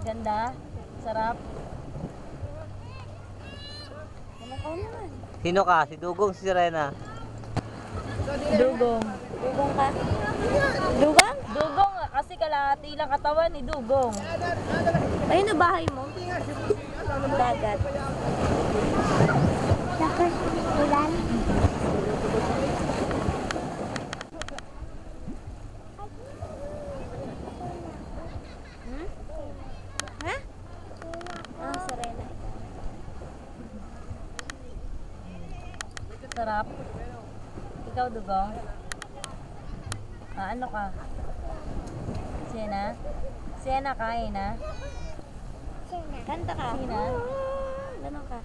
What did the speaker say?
Ganda? Sarap? Ikaw naman. Sino ka? Si Dugong, si Serena. Dugong. Dugong ka? Dugang? Dugong kasi kalahati lang katawan ni Dugong. Ayun na bahay mo. Dagat. Tapos ulan. Ha? Ah, Serena. Sarap? Ikaw, Dugong? Ano ka? Siena? Siena, kain na? Kanta ka. Sina? Ganun ka.